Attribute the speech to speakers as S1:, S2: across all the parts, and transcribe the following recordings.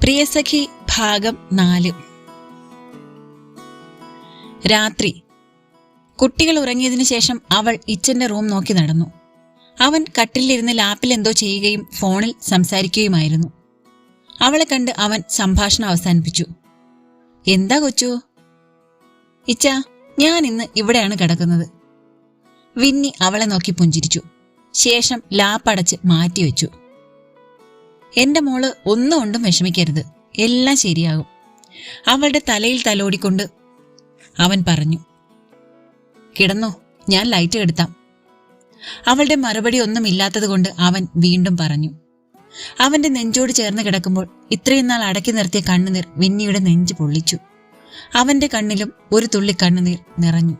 S1: പ്രിയസഖി ഭാഗം 4. രാത്രി. കുട്ടികൾ ഉറങ്ങിയതിനു ശേഷം അവൾ ഇച്ചന്റെ റൂം നോക്കി നടന്നു. അവൻ കട്ടിലിരുന്ന് ലാപ്പിൽ എന്തോ ചെയ്യുകയും ഫോണിൽ സംസാരിക്കുകയുമായിരുന്നു. അവളെ കണ്ട് അവൻ സംഭാഷണം അവസാനിപ്പിച്ചു. എന്താ കൊച്ചു? ഇച്ച, ഞാൻ ഇന്ന് ഇവിടെയാണ് കിടക്കുന്നത്. വിന്നി അവളെ നോക്കി പുഞ്ചിരിച്ചു. ശേഷം ലാപ്പടച്ച് മാറ്റിവെച്ചു. എന്റെ മോള് ഒന്നുകൊണ്ടും വിഷമിക്കരുത്, എല്ലാം ശരിയാകും. അവളുടെ തലയിൽ തലോടിക്കൊണ്ട് അവൻ പറഞ്ഞു. കിടന്നോ, ഞാൻ ലൈറ്റ് കെടുത്താം. അവളുടെ മറുപടി ഒന്നുമില്ലാത്തതുകൊണ്ട് അവൻ വീണ്ടും പറഞ്ഞു. അവന്റെ നെഞ്ചോട് ചേർന്ന് കിടക്കുമ്പോൾ ഇത്രയും നാൾ അടക്കി നിർത്തിയ കണ്ണുനീർ വിന്നിയുടെ നെഞ്ച് പൊള്ളിച്ചു. അവന്റെ കണ്ണിലും ഒരു തുള്ളി കണ്ണുനീർ നിറഞ്ഞു.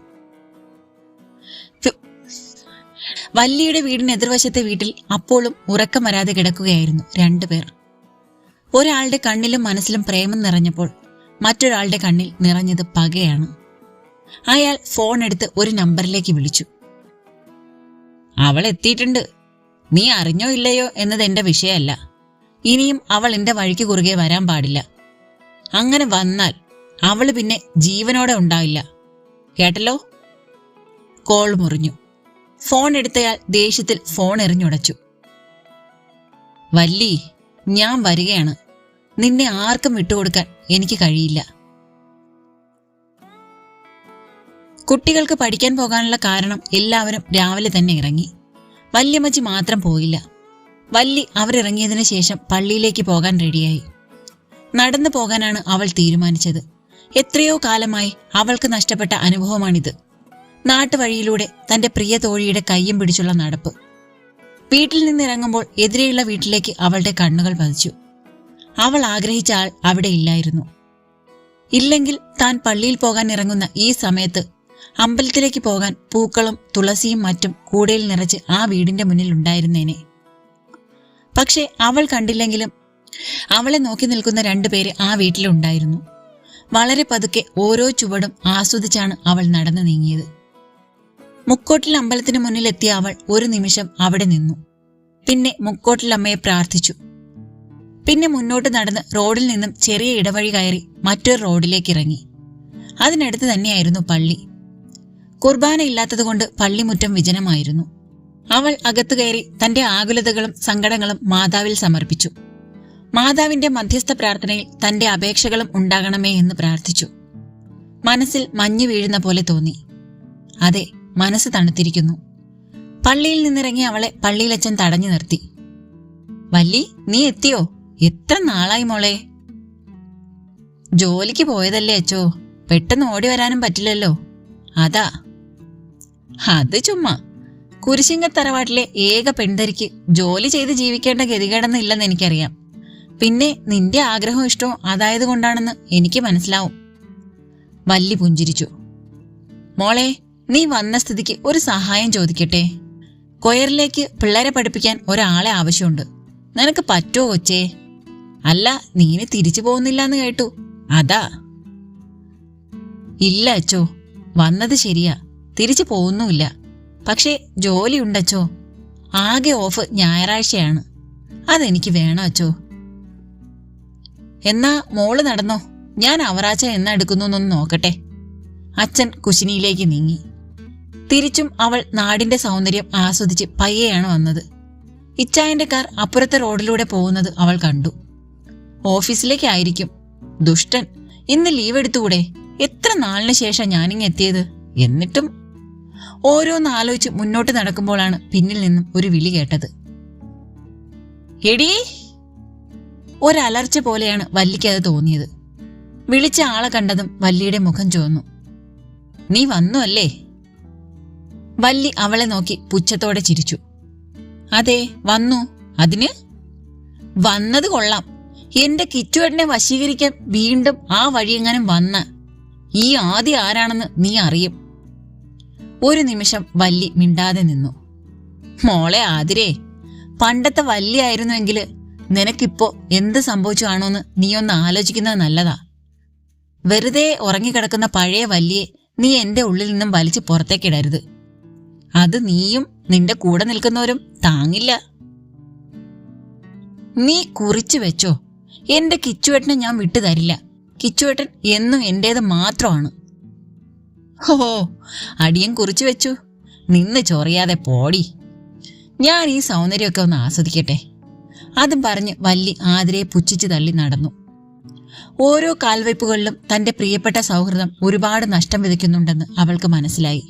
S1: വല്ലിയുടെ വീടിന് എതിർവശത്തെ വീട്ടിൽ അപ്പോഴും ഉറക്കം വരാതെ കിടക്കുകയായിരുന്നു 2 പേർ. ഒരാളുടെ കണ്ണിലും മനസ്സിലും പ്രേമം നിറഞ്ഞപ്പോൾ മറ്റൊരാളുടെ കണ്ണിൽ നിറഞ്ഞത് പകയാണ്. അയാൾ ഫോൺ എടുത്ത് ഒരു നമ്പറിലേക്ക് വിളിച്ചു. അവൾ എത്തിയിട്ടുണ്ട്. നീ അറിഞ്ഞോ ഇല്ലയോ എന്നത് എന്റെ വിഷയമല്ല. ഇനിയും അവൾ എന്റെ വഴിക്ക് കുറുകെ വരാൻ പാടില്ല. അങ്ങനെ വന്നാൽ അവള് പിന്നെ ജീവനോടെ ഉണ്ടാവില്ല. കേട്ടല്ലോ? കോൾ മുറിഞ്ഞു. ഫോൺ എടുത്തയാൾ ദേഷ്യത്തിൽ ഫോൺ എറിഞ്ഞുടച്ചു. വല്ലി, ഞാൻ വരികയാണ്. നിന്നെ ആർക്കും വിട്ടുകൊടുക്കാൻ എനിക്ക് കഴിയില്ല. കുട്ടികൾക്ക് പഠിക്കാൻ പോകാനുള്ള കാരണം എല്ലാവരും രാവിലെ തന്നെ ഇറങ്ങി. വല്യമ്മച്ചി മാത്രം പോയില്ല. വല്ലി അവരിറങ്ങിയതിനു ശേഷം പള്ളിയിലേക്ക് പോകാൻ റെഡിയായി. നടന്നു പോകാനാണ് അവൾ തീരുമാനിച്ചത്. എത്രയോ കാലമായി അവൾക്ക് നഷ്ടപ്പെട്ട അനുഭവമാണിത്. നാട്ടുവഴിയിലൂടെ തന്റെ പ്രിയ തോഴിയുടെ കയ്യും പിടിച്ചുള്ള നടപ്പ്. വീട്ടിൽ നിന്നിറങ്ങുമ്പോൾ എതിരെയുള്ള വീട്ടിലേക്ക് അവളുടെ കണ്ണുകൾ പതിച്ചു. അവൾ ആഗ്രഹിച്ച ആൾ അവിടെ ഇല്ലായിരുന്നു. ഇല്ലെങ്കിൽ താൻ പള്ളിയിൽ പോകാൻ ഇറങ്ങുന്ന ഈ സമയത്ത് അമ്പലത്തിലേക്ക് പോകാൻ പൂക്കളും തുളസിയും മറ്റും കൂടയിൽ നിറച്ച് ആ വീടിന്റെ മുന്നിൽ ഉണ്ടായിരുന്നേനെ. പക്ഷെ അവൾ കണ്ടില്ലെങ്കിലും അവളെ നോക്കി നിൽക്കുന്ന 2 പേര് ആ വീട്ടിലുണ്ടായിരുന്നു. വളരെ പതുക്കെ ഓരോ ചുവടും ആസ്വദിച്ചാണ് അവൾ നടന്നു നീങ്ങിയത്. മുക്കോട്ടിൽ അമ്പലത്തിന് മുന്നിലെത്തിയ അവൾ ഒരു നിമിഷം അവിടെ നിന്നു. പിന്നെ മുക്കോട്ടിലമ്മയെ പ്രാർത്ഥിച്ചു. പിന്നെ മുന്നോട്ട് നടന്ന് റോഡിൽ നിന്നും ചെറിയ ഇടവഴി കയറി മറ്റൊരു റോഡിലേക്ക് ഇറങ്ങി. അതിനടുത്ത് തന്നെയായിരുന്നു പള്ളി. കുർബാന ഇല്ലാത്തതുകൊണ്ട് പള്ളിമുറ്റം വിജനമായിരുന്നു. അവൾ അകത്തു കയറി തന്റെ ആകുലതകളും സങ്കടങ്ങളും മാതാവിൽ സമർപ്പിച്ചു. മാതാവിന്റെ മധ്യസ്ഥ പ്രാർത്ഥനയിൽ തന്റെ അപേക്ഷകളും ഉണ്ടാകണമേ എന്ന് പ്രാർത്ഥിച്ചു. മനസ്സിൽ മഞ്ഞു വീഴുന്ന പോലെ തോന്നി. അതെ, മനസ്സ് തണുത്തിരിക്കുന്നു. പള്ളിയിൽ നിന്നിറങ്ങി അവളെ പള്ളിയിലച്ഛൻ തടഞ്ഞു നിർത്തി. വല്ലി, നീ എത്തിയോ? എത്ര നാളായി മോളെ? ജോലിക്ക് പോയതല്ലേ അച്ചോ, പെട്ടെന്ന് ഓടി വരാനും പറ്റില്ലല്ലോ, അതാ. അത് ചുമ്മാ. കുരിശിങ്ക തറവാട്ടിലെ ഏക പെൺതരിക്ക് ജോലി ചെയ്ത് ജീവിക്കേണ്ട ഗതികേടൊന്നും ഇല്ലെന്ന് എനിക്കറിയാം. പിന്നെ നിന്റെ ആഗ്രഹവും ഇഷ്ടവും അതായത് കൊണ്ടാണെന്ന് എനിക്ക് മനസ്സിലാവും. വല്ലി പുഞ്ചിരിച്ചു. മോളെ, നീ വന്ന സ്ഥിതിക്ക് ഒരു സഹായം ചോദിക്കട്ടെ. കൊയറിലേക്ക് പിള്ളേരെ പഠിപ്പിക്കാൻ ഒരാളെ ആവശ്യമുണ്ട്. നിനക്ക് പറ്റുമോ കൊച്ചേ? അല്ല, നീന് തിരിച്ചു പോകുന്നില്ലാന്ന് കേട്ടു, അതാ. ഇല്ല അച്ചോ, വന്നത് ശരിയാ, തിരിച്ചു പോകുന്നുമില്ല. പക്ഷേ ജോലിയുണ്ടച്ചോ. ആകെ ഓഫ് ഞായറാഴ്ചയാണ്. അതെനിക്ക് വേണം അച്ചോ. എന്നാ മോള് നടന്നോ, ഞാൻ അവറാച്ച എന്നെടുക്കുന്നു എന്നൊന്ന് നോക്കട്ടെ. അച്ഛൻ കുശിനിയിലേക്ക് നീങ്ങി. തിരിച്ചും അവൾ നാടിന്റെ സൗന്ദര്യം ആസ്വദിച്ച് പയ്യെയാണ് വന്നത്. ഇച്ചായന്റെ കാർ അപ്പുറത്തെ റോഡിലൂടെ പോകുന്നത് അവൾ കണ്ടു. ഓഫീസിലേക്കായിരിക്കും. ദുഷ്ടൻ, ഇന്ന് ലീവ് എടുത്തുകൂടെ? എത്ര നാളിന് ശേഷം ഞാനിങ്ങ് എത്തിയത്. എന്നിട്ടും ഓരോന്നാലോചിച്ച് മുന്നോട്ട് നടക്കുമ്പോഴാണ് പിന്നിൽ നിന്നും ഒരു വിളി കേട്ടത്. എടീ! ഒരലർച്ച പോലെയാണ് വല്ലിക്ക് അത് തോന്നിയത്. വിളിച്ച ആളെ കണ്ടതും വല്ലിയുടെ മുഖം ചുവന്നു. നീ വന്നു അല്ലേ? വല്ലി അവളെ നോക്കി പുച്ഛത്തോടെ ചിരിച്ചു. അതെ, വന്നു. അതിന്? വന്നത് കൊള്ളാം. എന്റെ കിച്ചുവേട്ടനെ വശീകരിക്കാൻ വീണ്ടും ആ വഴിയെങ്ങാനും വന്ന ഈ ആദ്യം ആരാണെന്ന് നീ അറിയും. ഒരു നിമിഷം വല്ലി മിണ്ടാതെ നിന്നു. മോളെ ആതിരേ, പണ്ടത്തെ വല്ലി ആയിരുന്നുവെങ്കില് നിനക്കിപ്പോ എന്ത് സംഭവിച്ചു കാണോന്ന് നീ ഒന്ന് ആലോചിക്കുന്നത് നല്ലതാ. വെറുതെ ഉറങ്ങിക്കിടക്കുന്ന പഴയ വല്ലിയെ നീ എന്റെ ഉള്ളിൽ നിന്നും വലിച്ചു പുറത്തേക്കിടരുത്. അത് നീയും നിന്റെ കൂടെ നിൽക്കുന്നവരും താങ്ങില്ല. നീ കുറിച്ചു വെച്ചോ, എന്റെ കിച്ചുവേട്ടനെ ഞാൻ വിട്ടുതരില്ല. കിച്ചുവേട്ടൻ എന്നും എന്റേത് മാത്രമാണ്. ഹോ, അടിയൻ കുറിച്ചു വെച്ചു. നിന്ന് ചൊറിയാതെ പോടി. ഞാൻ ഈ സൗന്ദര്യമൊക്കെ ഒന്ന് ആസ്വദിക്കട്ടെ. അതും പറഞ്ഞ് വല്ലി ആതിരയെ പുച്ഛിച്ചു തള്ളി നടന്നു. ഓരോ കാൽവയ്പ്പുകളിലും തന്റെ പ്രിയപ്പെട്ട സൗഹൃദം ഒരുപാട് നഷ്ടം വിതയ്ക്കുന്നുണ്ടെന്ന് അവൾക്ക് മനസ്സിലായി.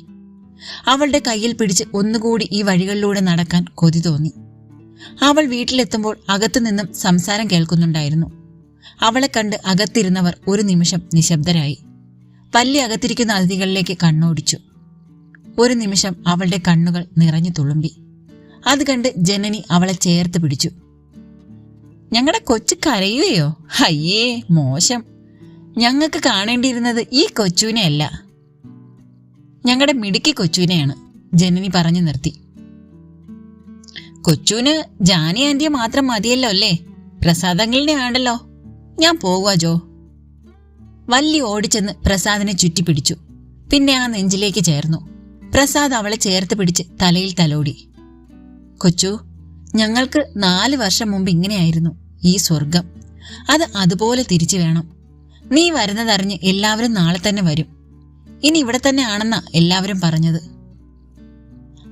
S1: അവളുടെ കയ്യിൽ പിടിച്ച് ഒന്നുകൂടി ഈ വഴികളിലൂടെ നടക്കാൻ കൊതി തോന്നി. അവൾ വീട്ടിലെത്തുമ്പോൾ അകത്തുനിന്നും സംസാരം കേൾക്കുന്നുണ്ടായിരുന്നു. അവളെ കണ്ട് അകത്തിരുന്നവർ ഒരു നിമിഷം നിശബ്ദരായി. വല്ലി അകത്തിരിക്കുന്ന അതിഥികളിലേക്ക് കണ്ണോടിച്ചു. ഒരു നിമിഷം അവളുടെ കണ്ണുകൾ നിറഞ്ഞു തുളുമ്പി. അത് കണ്ട് ജനനി അവളെ ചേർത്ത് പിടിച്ചു. ഞങ്ങളുടെ കൊച്ചു കരയുകയോ? അയ്യേ, മോശം. ഞങ്ങൾക്ക് കാണേണ്ടിയിരുന്നത് ഈ കൊച്ചുവിനെയല്ല, ഞങ്ങളുടെ മിടുക്കി കൊച്ചുവിനെയാണ്, ജനനി പറഞ്ഞു നിർത്തി. കൊച്ചുവിന് ജാനി ആന്റിയെ മാത്രം മതിയല്ലോ അല്ലേ? പ്രസാദങ്ങളിനെ വേണ്ടല്ലോ. ഞാൻ പോവാ ജോ. വല്ലി ഓടിച്ചെന്ന് പ്രസാദിനെ ചുറ്റിപ്പിടിച്ചു. പിന്നെ ആ നെഞ്ചിലേക്ക് ചേർന്നു. പ്രസാദ് അവളെ ചേർത്ത് പിടിച്ച് തലയിൽ തലോടി. കൊച്ചു, ഞങ്ങൾക്ക് 4 വർഷം മുമ്പ് ഇങ്ങനെയായിരുന്നു ഈ സ്വർഗം. അത് അതുപോലെ തിരിച്ചു വേണം. നീ വരുന്നതറിഞ്ഞ് എല്ലാവരും നാളെ തന്നെ വരും. ഇനി ഇവിടെ തന്നെ ആണെന്നാ എല്ലാവരും പറഞ്ഞത്.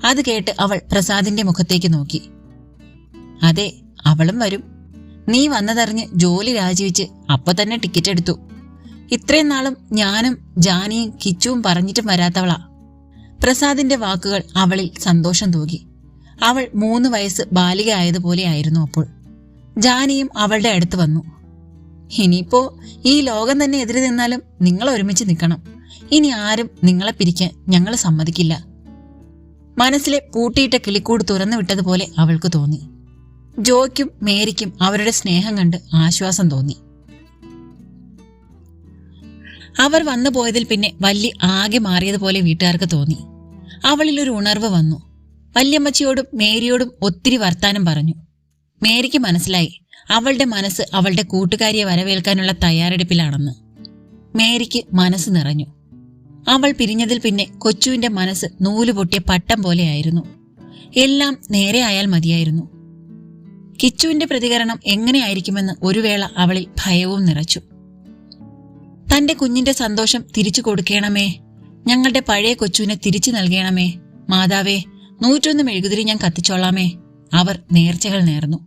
S1: അത് കേട്ട് അവൾ പ്രസാദിന്റെ മുഖത്തേക്ക് നോക്കി. അതെ, അവളും വരും. നീ വന്നതറിഞ്ഞ് ജോലി രാജിവെച്ച് അപ്പൊ തന്നെ ടിക്കറ്റ് എടുത്തു. ഇത്രയും നാളും ഞാനും ജാനിയും കിച്ചുവും പറഞ്ഞിട്ടും വരാത്തവളാ. പ്രസാദിന്റെ വാക്കുകൾ അവളിൽ സന്തോഷം തൂകി. അവൾ 3 വയസ്സ് ബാലിക ആയതുപോലെ ആയിരുന്നു അപ്പോൾ. ജാനിയും അവളുടെ അടുത്ത് വന്നു. ഇനിയിപ്പോ ഈ ലോകം തന്നെ എതിര് നിന്നാലും നിങ്ങൾ ഒരുമിച്ച് നിൽക്കണം. ഇനി ആരും നിങ്ങളെ പിരിക്കാൻ ഞങ്ങൾ സമ്മതിക്കില്ല. മനസ്സിലെ പൂട്ടിയിട്ട കിളിക്കൂട് തുറന്നു വിട്ടതുപോലെ അവൾക്ക് തോന്നി. ജോയ്ക്കും മേരിക്കും അവരുടെ സ്നേഹം കണ്ട് ആശ്വാസം തോന്നി. അവർ വന്നു പോയതിൽ പിന്നെ വല്ലി ആകെ മാറിയതുപോലെ വീട്ടുകാർക്ക് തോന്നി. അവളിലൊരു ഉണർവ് വന്നു. വല്യമ്മച്ചിയോടും മേരിയോടും ഒത്തിരി വർത്താനം പറഞ്ഞു. മേരിക്ക് മനസ്സിലായി അവളുടെ മനസ്സ് അവളുടെ കൂട്ടുകാരിയെ വരവേൽക്കാനുള്ള തയ്യാറെടുപ്പിലാണെന്ന്. മേരിക്ക് മനസ്സ് നിറഞ്ഞു. അവൾ പിരിഞ്ഞതിൽ പിന്നെ കൊച്ചുവിന്റെ മനസ്സ് നൂലുപൊട്ടിയ പട്ടം പോലെയായിരുന്നു. എല്ലാം നേരെ ആയാൽ മതിയായിരുന്നു. കിച്ചുവിന്റെ പ്രതികരണം എങ്ങനെയായിരിക്കുമെന്ന് ഒരു വേള അവളിൽ ഭയവും നിറച്ചു. തന്റെ കുഞ്ഞിന്റെ സന്തോഷം തിരിച്ചു കൊടുക്കണമേ, ഞങ്ങളുടെ പഴയ കൊച്ചുവിനെ തിരിച്ചു നൽകണമേ മാതാവേ, 101 മെഴുകുതിരി ഞാൻ കത്തിച്ചോളാമേ. അവർ നേർച്ചകൾ നേർന്നു.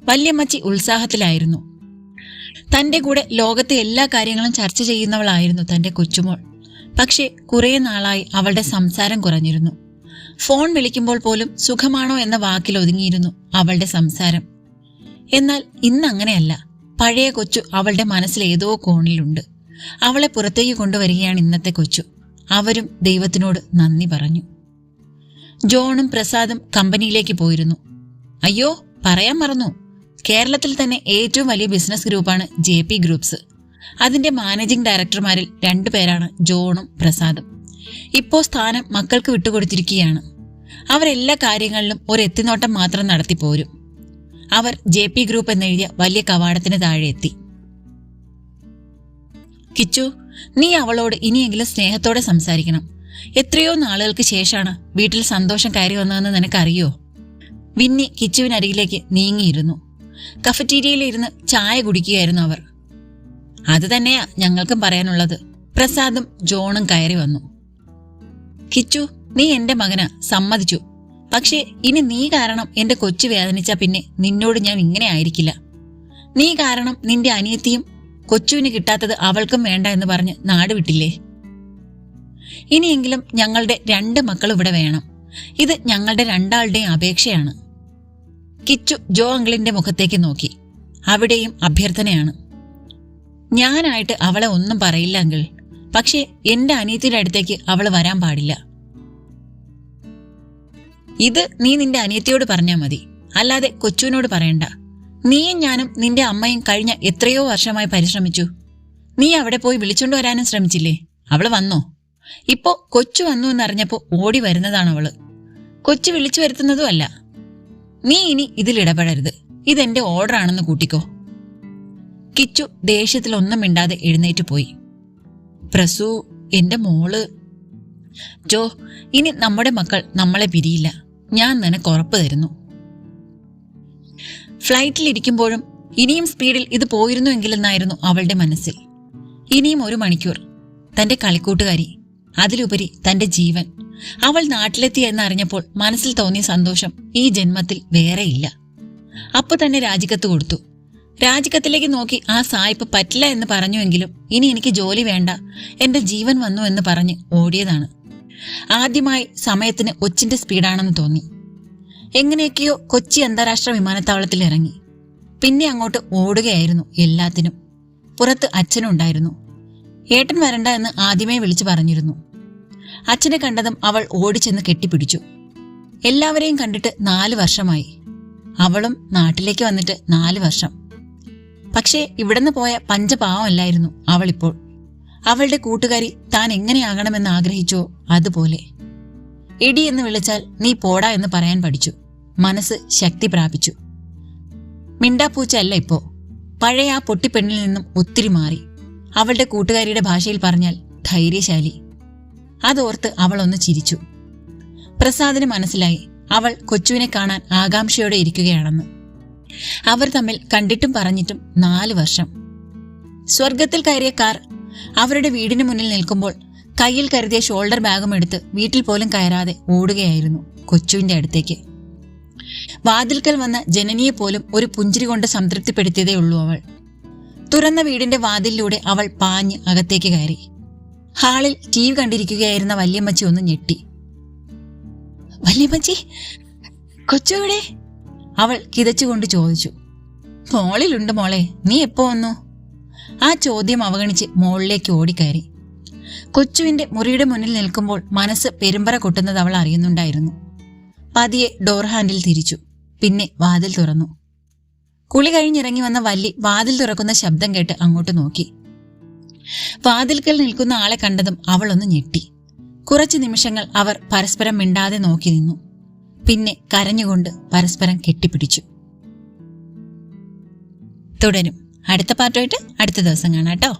S1: വല്യമ്മച്ചി ഉത്സാഹത്തിലായിരുന്നു. തന്റെ കൂടെ ലോകത്തെ എല്ലാ കാര്യങ്ങളും ചർച്ച ചെയ്യുന്നവളായിരുന്നു തന്റെ കൊച്ചുമോൾ. പക്ഷേ കുറേ നാളായി അവളുടെ സംസാരം കുറഞ്ഞിരുന്നു. ഫോൺ വിളിക്കുമ്പോൾ പോലും സുഖമാണോ എന്ന വാക്കിൽ ഒതുങ്ങിയിരുന്നു അവളുടെ സംസാരം. എന്നാൽ ഇന്നങ്ങനെയല്ല. പഴയ കൊച്ചു അവളുടെ മനസ്സിൽ ഏതോ കോണിലുണ്ട്. അവളെ പുറത്തേക്ക് കൊണ്ടുവരികയാണ് ഇന്നത്തെ കൊച്ചു. അവരും ദൈവത്തിനോട് നന്ദി പറഞ്ഞു. ജോണും പ്രസാദും കമ്പനിയിലേക്ക് പോയിരുന്നു. അയ്യോ, പറയാൻ മറന്നു. കേരളത്തിൽ തന്നെ ഏറ്റവും വലിയ ബിസിനസ് ഗ്രൂപ്പാണ് JP ഗ്രൂപ്പ്സ്. അതിന്റെ മാനേജിംഗ് ഡയറക്ടർമാരിൽ 2 പേരാണ് ജോണും പ്രസാദും. ഇപ്പോ സ്ഥാനം മക്കൾക്ക് വിട്ടുകൊടുത്തിരിക്കുകയാണ്. അവരെല്ലാ കാര്യങ്ങളിലും ഒരു എത്തിനോട്ടം മാത്രം നടത്തിപ്പോരും. അവർ JP ഗ്രൂപ്പ് എന്നെഴുതിയ വലിയ കവാടത്തിന് താഴെ എത്തി. കിച്ചു, നീ അവളോട് ഇനിയെങ്കിലും സ്നേഹത്തോടെ സംസാരിക്കണം. എത്രയോ നാളുകൾക്ക് ശേഷമാണ് വീട്ടിൽ സന്തോഷം കയറി വന്നതെന്ന് നിനക്കറിയോ? വിന്നി കിച്ചുവിനരികിലേക്ക് നീങ്ങിയിരുന്നു. കഫറ്റീരിയയിലിരുന്ന് ചായ കുടിക്കുകയായിരുന്നു അവർ. അത് തന്നെയാ ഞങ്ങൾക്കും പറയാനുള്ളത്. പ്രസാദും ജോണും കയറി വന്നു. കിച്ചു, നീ എന്റെ മകനാ, സമ്മതിച്ചു. പക്ഷേ ഇനി നീ കാരണം എന്റെ കൊച്ചു വേദനിച്ച പിന്നെ നിന്നോട് ഞാൻ ഇങ്ങനെ ആയിരിക്കില്ല. നീ കാരണം നിന്റെ അനിയത്തിയും കൊച്ചുവിന് കിട്ടാത്തത് അവൾക്കും വേണ്ട എന്ന് പറഞ്ഞ് നാട് വിട്ടില്ലേ? ഇനിയെങ്കിലും ഞങ്ങളുടെ 2 മക്കൾ ഇവിടെ വേണം. ഇത് ഞങ്ങളുടെ 2 ആളുടെയും അപേക്ഷയാണ്. കിച്ചു ജോ അങ്കിളിന്റെ മുഖത്തേക്ക് നോക്കി. അവിടെയും അഭ്യർത്ഥനയാണ്. ഞാനായിട്ട് അവളെ ഒന്നും പറയില്ല അങ്കിൾ. പക്ഷേ എന്റെ അനിയത്തിയുടെ അടുത്തേക്ക് അവൾ വരാൻ പാടില്ല. ഇത് നീ നിന്റെ അനിയത്തിയോട് പറഞ്ഞാൽ മതി, അല്ലാതെ കൊച്ചുവിനോട് പറയണ്ട. നീയും ഞാനും നിന്റെ അമ്മയും കഴിഞ്ഞ എത്രയോ വർഷമായി പരിശ്രമിച്ചു. നീ അവിടെ പോയി വിളിച്ചോണ്ട് വരാനും ശ്രമിച്ചില്ലേ? അവള് വന്നോ? ഇപ്പോ കൊച്ചു വന്നു എന്നറിഞ്ഞപ്പോ ഓടി വരുന്നതാണ് അവള്. കൊച്ചു വിളിച്ചു വരുത്തുന്നതും അല്ല. നീ ഇനി ഇതിലിടപെടരുത്. ഇതെന്റെ ഓർഡർ ആണെന്ന് കൂട്ടിക്കോ. കിച്ചു ദേഷ്യത്തിൽ ഒന്നും മിണ്ടാതെ എഴുന്നേറ്റ് പോയി. പ്രസു, എന്റെ മോള്. ജോ, ഇനി നമ്മുടെ മക്കൾ നമ്മളെ പിരിയില്ല. ഞാൻ നിനക്ക് ഉറപ്പ് തരുന്നു. ഫ്ലൈറ്റിലിരിക്കുമ്പോഴും ഇനിയും സ്പീഡിൽ ഇത് പോയിരുന്നുവെങ്കിലെന്നായിരുന്നു അവളുടെ മനസ്സിൽ. ഇനിയും 1 മണിക്കൂർ. തന്റെ കളിക്കൂട്ടുകാരി, അതിലുപരി തന്റെ ജീവൻ. അവൾ നാട്ടിലെത്തി എന്നറിഞ്ഞപ്പോൾ മനസ്സിൽ തോന്നിയ സന്തോഷം ഈ ജന്മത്തിൽ വേറെയില്ല. അപ്പൊ തന്നെ രാജിക്കത്ത് കൊടുത്തു. രാജിക്കത്തിലേക്ക് നോക്കി ആ സായിപ്പ് പറ്റില്ല എന്ന് പറഞ്ഞുവെങ്കിലും ഇനി എനിക്ക് ജോലി വേണ്ട, എന്റെ ജീവൻ വന്നു എന്ന് പറഞ്ഞ് ഓടിയതാണ്. ആദ്യമായി സമയത്തിന് ഒച്ചിന്റെ സ്പീഡാണെന്ന് തോന്നി. എങ്ങനെയൊക്കെയോ കൊച്ചി അന്താരാഷ്ട്ര വിമാനത്താവളത്തിൽ ഇറങ്ങി. പിന്നെ അങ്ങോട്ട് ഓടുകയായിരുന്നു എല്ലാത്തിനും. പുറത്ത് അച്ഛനുണ്ടായിരുന്നു. ഏട്ടൻ വരണ്ട എന്ന് ആദ്യമേ വിളിച്ചു പറഞ്ഞിരുന്നു. അച്ഛനെ കണ്ടതും അവൾ ഓടിച്ചെന്ന് കെട്ടിപ്പിടിച്ചു. എല്ലാവരെയും കണ്ടിട്ട് 4 വർഷമായി. അവളും നാട്ടിലേക്ക് വന്നിട്ട് 4 വർഷം. പക്ഷേ ഇവിടുന്ന് പോയ പഞ്ചപാവമല്ലായിരുന്നു അവളിപ്പോൾ. അവളുടെ കൂട്ടുകാരി താൻ എങ്ങനെയാകണമെന്ന് ആഗ്രഹിച്ചോ അതുപോലെ. എടി എന്ന് വിളിച്ചാൽ നീ പോടാ എന്ന് പറയാൻ പഠിച്ചു. മനസ്സ് ശക്തി പ്രാപിച്ചു. മിണ്ടാപ്പൂച്ച അല്ല ഇപ്പോ. പഴയ ആ പൊട്ടിപ്പെണ്ണിൽ നിന്നും ഒത്തിരി മാറി. അവളുടെ കൂട്ടുകാരിയുടെ ഭാഷയിൽ പറഞ്ഞാൽ ധൈര്യശാലി. അതോർത്ത് അവൾ ഒന്ന് ചിരിച്ചു. പ്രസാദിന് മനസ്സിലായി അവൾ കൊച്ചുവിനെ കാണാൻ ആകാംക്ഷയോടെ ഇരിക്കുകയാണെന്ന്. അവർ തമ്മിൽ കണ്ടിട്ടും പറഞ്ഞിട്ടും 4 വർഷം. സ്വർഗത്തിൽ കയറിയ കാർ അവരുടെ വീടിന് മുന്നിൽ നിൽക്കുമ്പോൾ കയ്യിൽ കരുതിയ ഷോൾഡർ ബാഗും എടുത്ത് വീട്ടിൽ പോലും കയറാതെ ഓടുകയായിരുന്നു കൊച്ചുവിന്റെ അടുത്തേക്ക്. വാതിൽക്കൽ വന്ന ജനനിയെ പോലും ഒരു പുഞ്ചിരി കൊണ്ട് സംതൃപ്തിപ്പെടുത്തിയതേ ഉള്ളൂ അവൾ. തുറന്ന വീടിന്റെ വാതിലിലൂടെ അവൾ പാഞ്ഞ് അകത്തേക്ക് കയറി. ഹാളിൽ TV കണ്ടിരിക്കുകയായിരുന്ന വല്യമ്മച്ചി ഒന്ന് ഞെട്ടി. വല്യമ്മച്ചി, കൊച്ചുവിടെ? അവൾ കിതച്ചുകൊണ്ട് ചോദിച്ചു. മോളിലുണ്ട് മോളെ, നീ എപ്പോ വന്നു? ആ ചോദ്യം അവഗണിച്ച് മോളിലേക്ക് ഓടിക്കയറി. കൊച്ചുവിന്റെ മുറിയുടെ മുന്നിൽ നിൽക്കുമ്പോൾ മനസ്സ് പെരുമ്പറ കൊട്ടുന്നത് അവൾ അറിയുന്നുണ്ടായിരുന്നു. പതിയെ ഡോർ ഹാൻഡിൽ തിരിച്ചു. പിന്നെ വാതിൽ തുറന്നു. കുളി കഴിഞ്ഞിറങ്ങി വന്ന വല്ലി വാതിൽ തുറക്കുന്ന ശബ്ദം കേട്ട് അങ്ങോട്ട് നോക്കി. വാതിൽക്കൽ നിൽക്കുന്ന ആളെ കണ്ടതും അവൾ ഒന്ന് ഞെട്ടി. കുറച്ചു നിമിഷങ്ങൾ അവർ പരസ്പരം മിണ്ടാതെ നോക്കി നിന്നു. പിന്നെ കരഞ്ഞുകൊണ്ട് പരസ്പരം കെട്ടിപ്പിടിച്ചു. തുടരും. അടുത്ത പാർട്ടുമായിട്ട് അടുത്ത ദിവസം കാണാം കേട്ടോ.